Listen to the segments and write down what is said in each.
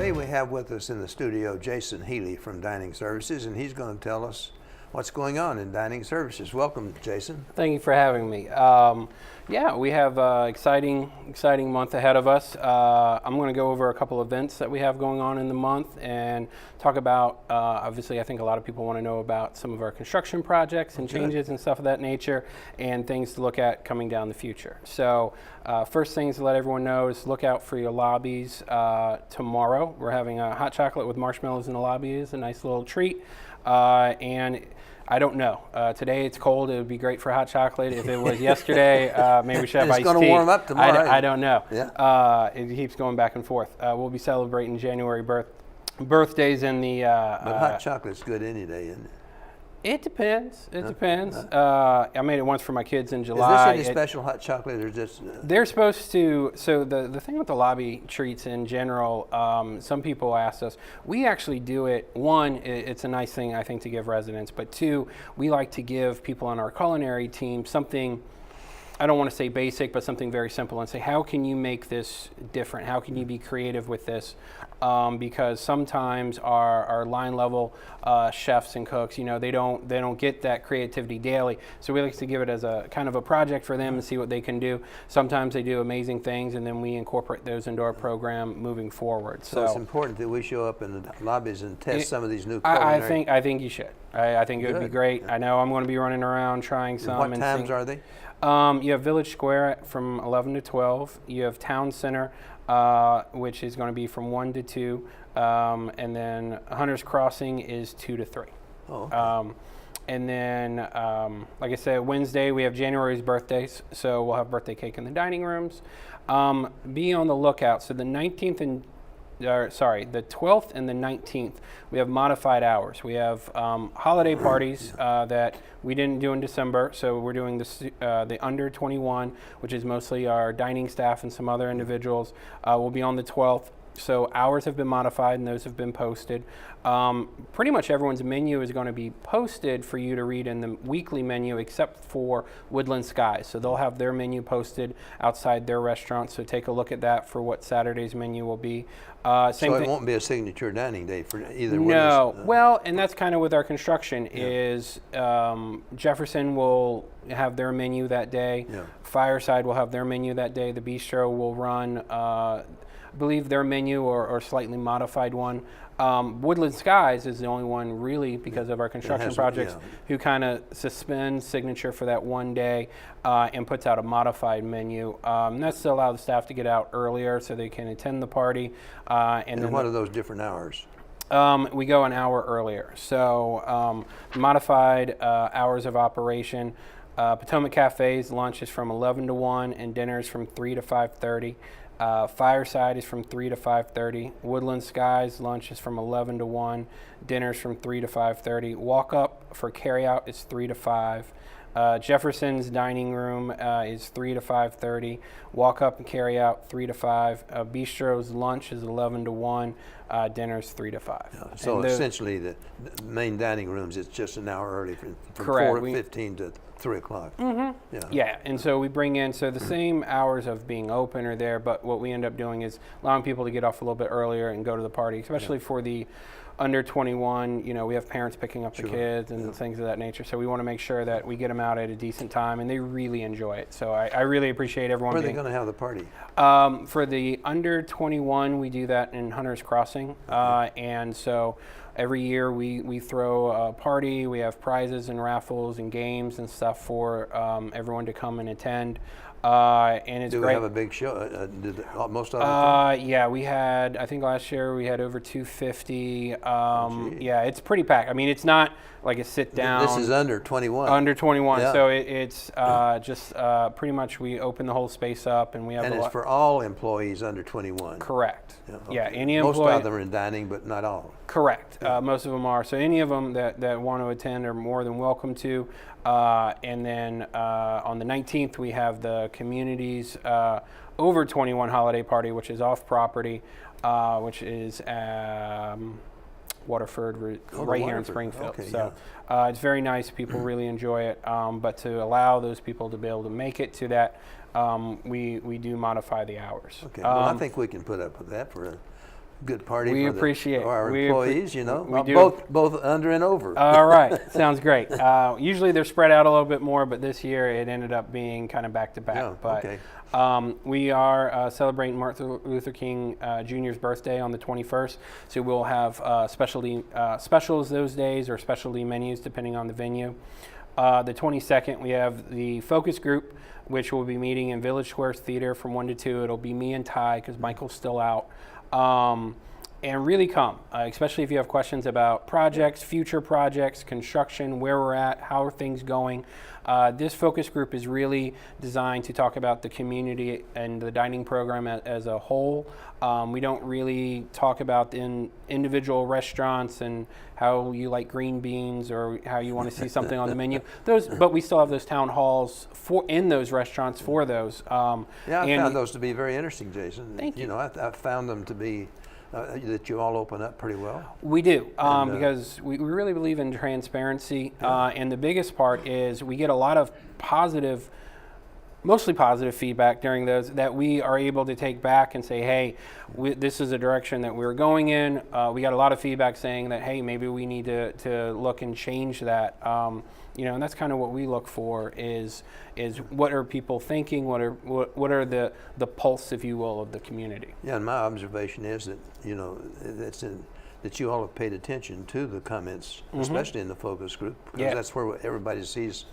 Today we have with us in the studio Jason Healey from Dining Services, and he's going to tell us what's going on in Dining Services. Welcome, Jason. Thank you for having me. Yeah, we have an exciting month ahead of us. I'm going to go over a couple events that we have going on in the month and talk about, obviously I think a lot of people want to know about some of our construction projects and changes and stuff of that nature and things to look at coming down the future. So first things to let everyone know is look out for your lobbies tomorrow. We're having a hot chocolate with marshmallows in the lobbies, a nice little treat. And I don't know. Today it's cold. It would be great for hot chocolate. If it was yesterday, maybe we should have iced tea. It's going to warm up tomorrow. I don't know. Yeah. It keeps going back and forth. We'll be celebrating January birthdays in the. But hot chocolate's good any day, isn't it? It depends. It depends. I made it once for my kids in July. Is this any special hot chocolate or just? They're supposed to. So the thing with the lobby treats in general, some people asked us. We actually do it. One, it's a nice thing I think to give residents, but two, we like to give people on our culinary team something. I don't want to say basic, but something very simple, and say, how can you make this different? How can you be creative with this? Because sometimes our line level chefs and cooks, you know, they don't get that creativity daily. So we like to give it as a kind of a project for them and see what they can do. Sometimes they do amazing things, and then we incorporate those into our program moving forward. So it's important that we show up in the lobbies and test some of these new culinary. I think you should. I think it would be great. I know I'm going to be running around trying some. What times are they? You have Village Square from 11 to 12. You have Town Center, which is going to be from 1 to 2. And then Hunter's Crossing is 2 to 3. Oh, okay. And then, like I said, Wednesday we have January's birthdays, so we'll have birthday cake in the dining rooms. Be on the lookout. So the 19th and the 12th and the 19th, we have modified hours. We have holiday parties that we didn't do in December, so we're doing the under 21, which is mostly our dining staff and some other individuals. Will be on the 12th. So hours have been modified and those have been posted. Pretty much everyone's menu is going to be posted for you to read in the weekly menu except for Woodland Skies. So they'll have their menu posted outside their restaurant. So take a look at that for what Saturday's menu will be. So it won't be a signature dining day for either one. No. Well, and that's kind of with our construction is Jefferson will have their menu that day. Yeah. Fireside will have their menu that day. The Bistro will run I believe their menu or slightly modified one. Woodland Skies is the only one really because of our construction projects who kind of suspends signature for that one day and puts out a modified menu. And that's to allow the staff to get out earlier so they can attend the party. And what are those different hours? We go an hour earlier. So modified hours of operation. Potomac Cafe's lunch is from 11 to 1 and dinner is from 3 to 5:30. Fireside is from 3 to 5:30. Woodland Skies lunch is from 11 to 1. Dinner's from 3 to 5:30. Walk up for carryout is 3 to 5. Jefferson's dining room is 3 to 5:30. Walk up and carry out 3 to 5. Bistro's lunch is 11 to 1. Dinner's 3 to 5. Yeah, so essentially the main dining rooms, it's just an hour early from 4:15 to 3 o'clock. Mm-hmm. Yeah, and so we bring in, so the same hours of being open are there, but what we end up doing is allowing people to get off a little bit earlier and go to the party, especially for the under 21, you know, we have parents picking up the kids and things of that nature. So we want to make sure that we get them out at a decent time and they really enjoy it. So I really appreciate everyone. Where are they going to have the party? For the under 21, we do that in Hunter's Crossing. And so every year we throw a party. We have prizes and raffles and games and stuff for everyone to come and attend. And it's great. Do we have a big show? Most of them? Yeah, we had, I think last year we had over 250. Yeah, it's pretty packed. I mean, it's not like a sit down. This is under 21. Under 21, so it's just pretty much we open the whole space up and we have. And it's for all employees under 21. Correct. Yeah, okay. Yeah, any employee. Most of them are in dining, but not all. Correct. Most of them are. So any of them that want to attend are more than welcome to. And then on the 19th, we have the community's over 21 holiday party, which is off property, which is Waterford, right here in Springfield. Okay, so it's very nice. People really enjoy it. But to allow those people to be able to make it to that, we do modify the hours. Okay. Well, I think we can put up with that for good party We for appreciate our we employees, we do. both under and over. All right, sounds great. Usually they're spread out a little bit more, but this year it ended up being kind of back to back. Yeah, But okay. we are celebrating Martin Luther King Jr.'s birthday on the 21st, so we'll have specials those days, or specialty menus depending on the venue. The 22nd, we have the focus group, which will be meeting in Village Square Theater from 1 to 2. It'll be me and Ty, because Michael's still out. And really come, especially if you have questions about projects, future projects, construction, where we're at, how are things going. This focus group is really designed to talk about the community and the dining program as a whole. We don't really talk about the individual restaurants and how you like green beans or how you want to see something on the menu. But we still have those town halls in those restaurants for those. Yeah, I found those to be very interesting, Jason. Thank you. You know, I found them to be that you all open up pretty well. We do, because we really believe in transparency, and the biggest part is we get a lot of mostly positive feedback during those that we are able to take back and say, hey, this is a direction that we're going in. We got a lot of feedback saying that, hey, maybe we need to look and change that. And that's kind of what we look for is what are people thinking? What are the pulse, if you will, of the community? Yeah, and my observation is that that you all have paid attention to the comments, especially in the focus group, because that's where everybody sees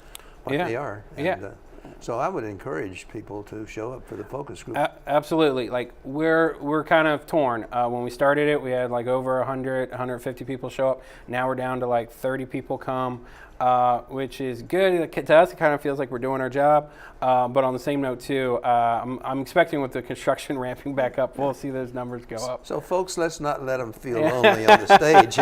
what they are. And, so I would encourage people to show up for the focus group. Absolutely. Like we're kind of torn. When we started it, we had like over 100, 150 people show up. Now we're down to like 30 people come, which is good. To us, it kind of feels like we're doing our job. But on the same note too, I'm expecting with the construction ramping back up, we'll see those numbers go up. So folks, let's not let them feel lonely on the stage.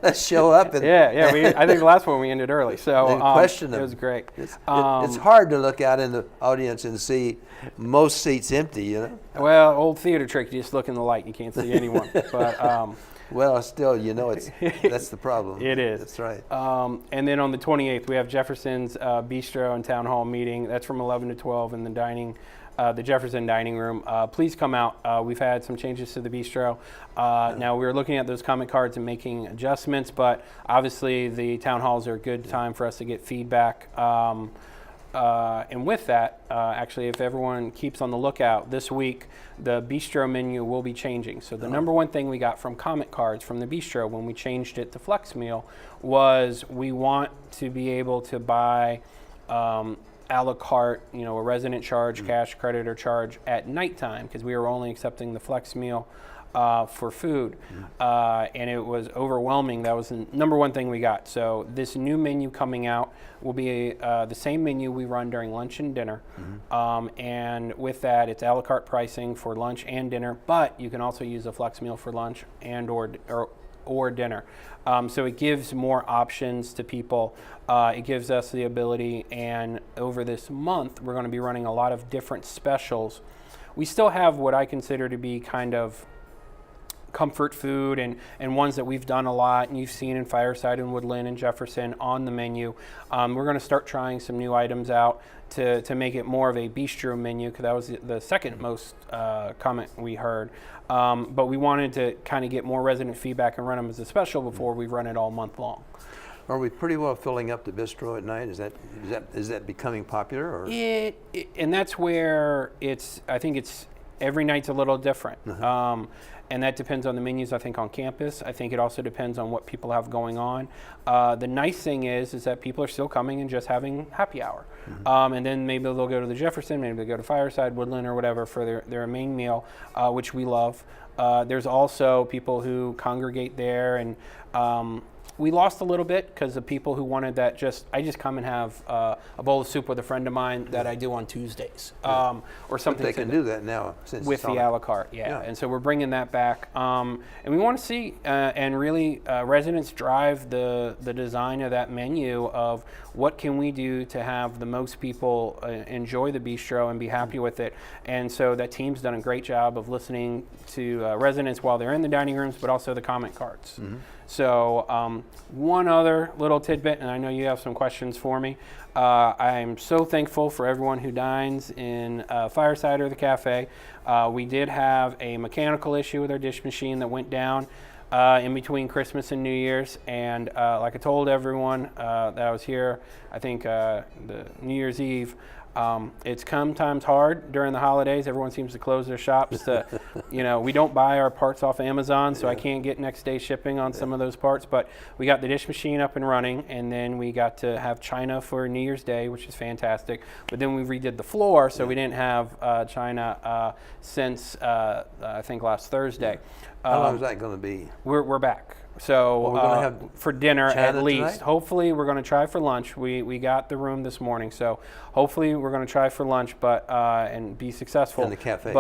Let's show up. And I think the last one we ended early, so question it was great. It's hard to look out in the audience and see most seats empty. Well, old theater trick, you just look in the light, you can't see anyone. But well, still, that's the problem. It is. That's right. And then on the 28th, we have Jefferson's Bistro and Town Hall meeting. That's from 11 to 12 in the Jefferson dining room. Please come out. We've had some changes to the bistro. Now we're looking at those comment cards and making adjustments, but obviously the town halls are a good time for us to get feedback. And with that, actually, if everyone keeps on the lookout, this week the bistro menu will be changing. So the number one thing we got from comment cards from the bistro when we changed it to Flex Meal was we want to be able to buy a la carte, a resident charge, cash, credit, or charge at nighttime, because we were only accepting the Flex Meal for food, and it was overwhelming. That was the number one thing we got. So this new menu coming out will be the same menu we run during lunch and dinner, and with that, it's a la carte pricing for lunch and dinner, but you can also use a Flex Meal for lunch and or dinner. So it gives more options to people. It gives us the ability, and over this month, we're going to be running a lot of different specials. We still have what I consider to be kind of comfort food and ones that we've done a lot and you've seen in Fireside and Woodland and Jefferson on the menu. We're going to start trying some new items out to make it more of a bistro menu, because that was the second most comment we heard. But we wanted to kind of get more resident feedback and run them as a special before we run it all month long. Are we pretty well filling up the bistro at night? Is that becoming popular? Or? And that's where I think it's every night's a little different. And that depends on the menus, I think, on campus. I think it also depends on what people have going on. The nice thing is that people are still coming and just having happy hour. And then maybe they'll go to the Jefferson, maybe they'll go to Fireside, Woodland, or whatever for their main meal, which we love. There's also people who congregate there, and we lost a little bit because of people who wanted that I just come and have a bowl of soup with a friend of mine that I do on Tuesdays, or something. But they can do that now since with the a la carte, and so we're bringing that back, and we want to see and really residents drive the design of that menu of what can we do to have the most people enjoy the bistro and be happy with it. And so that team's done a great job of listening to residents while they're in the dining rooms, but also the comment cards. So one other little tidbit, and I know you have some questions for me. I'm so thankful for everyone who dines in Fireside or the cafe. We did have a mechanical issue with our dish machine that went down in between Christmas and New Year's, and like I told everyone that I was here, I think the New Year's Eve, it's sometimes hard during the holidays. Everyone seems to close their shops. We don't buy our parts off Amazon, so I can't get next day shipping on some of those parts. But we got the dish machine up and running, and then we got to have China for New Year's Day, which is fantastic. But then we redid the floor, so we didn't have China since I think last Thursday. How long is that going to be? We're back. So we're gonna have for dinner China at least. Tonight? Hopefully we're going to try for lunch. We got the room this morning, so hopefully we're going to try for lunch, but and be successful. In the cafe.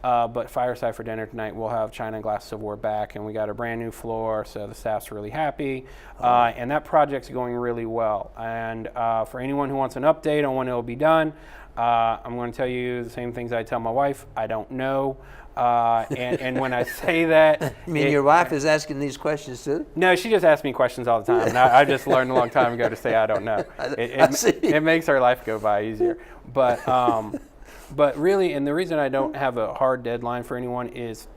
But Fireside for dinner tonight. We'll have China and glass silverware back, and we got a brand new floor, so the staff's really happy. And that project's going really well. And for anyone who wants an update on when it'll be done, I'm going to tell you the same things I tell my wife. I don't know. And when I say that, You mean your wife is asking these questions too? No, she just asks me questions all the time. And I just learned a long time ago to say I don't know. It makes our life go by easier. But really, and the reason I don't have a hard deadline for anyone is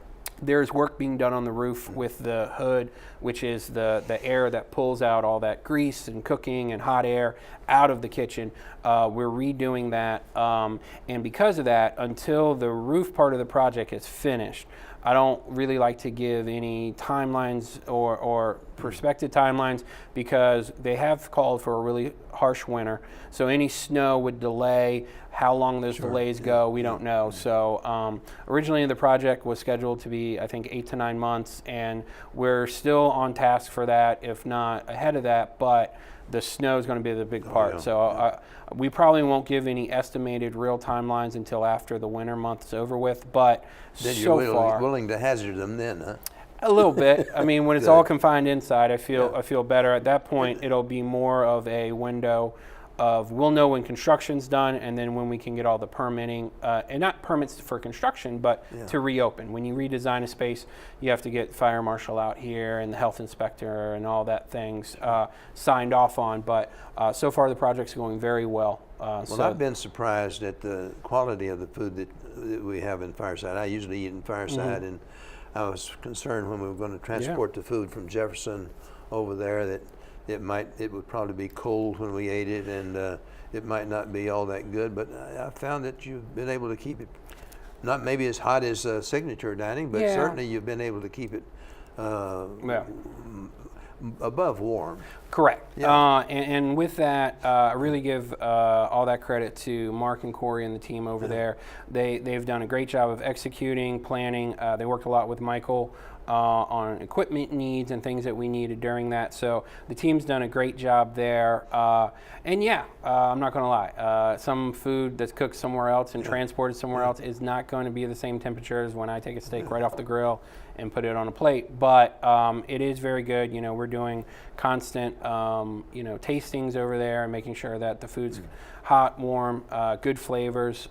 there's work being done on the roof with the hood, which is the air that pulls out all that grease and cooking and hot air out of the kitchen. We're redoing that. And because of that, until the roof part of the project is finished, I don't really like to give any timelines or prospective timelines because they have called for a really harsh winter. So any snow would delay. How long those delays go, we don't know. So originally the project was scheduled to be, I think, 8 to 9 months, and we're still on task for that, if not ahead of that, but the snow is going to be the big part. So we probably won't give any estimated real timelines until after the winter month's over with, but then so you're willing to hazard them then, huh? A little bit. I mean, when it's all confined inside, I feel better. At that point, it'll be more of a window of we'll know when construction's done and then when we can get all the permitting, and not permits for construction, but to reopen. When you redesign a space, you have to get fire marshal out here and the health inspector and all that things signed off on. But so far the project's going very well. Well, I've been surprised at the quality of the food that we have in Fireside. I usually eat in Fireside, and I was concerned when we were going to transport the food from Jefferson over there that it would probably be cold when we ate it, and it might not be all that good. But I found that you've been able to keep it, not maybe as hot as Signature Dining, but certainly you've been able to keep it above warm. Correct. Yeah. And with that, I really give all that credit to Mark and Corey and the team over there. They've done a great job of executing, planning. They worked a lot with Michael on equipment needs and things that we needed during that. So the team's done a great job there. And I'm not going to lie. Some food that's cooked somewhere else and transported somewhere else is not going to be the same temperature as when I take a steak right off the grill and put it on a plate. But it is very good. We're doing constant, tastings over there and making sure that the food's hot, warm, good flavors.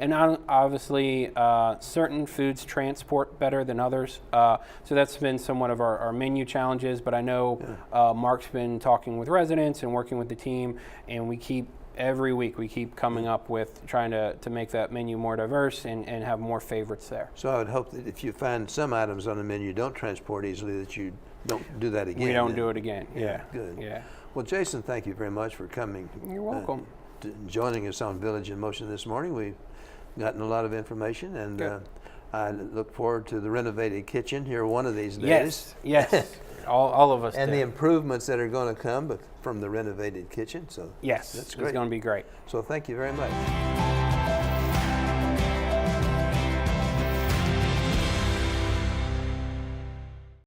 And obviously, certain foods transport better than others. So that's been somewhat of our menu challenges. But I know Mark's been talking with residents and working with the team, and every week we keep coming up with trying to make that menu more diverse and have more favorites there. So I would hope that if you find some items on the menu don't transport easily, that you don't do that again. We don't do it again. Yeah. Good. Yeah. Well, Jason, thank you very much for coming. You're welcome. Joining us on Village in Motion this morning. We've gotten a lot of information, and I look forward to the renovated kitchen here one of these days. Yes. all of us and do. the improvements that are going to come from the renovated kitchen. So yes, that's great. It's going to be great. So thank you very much.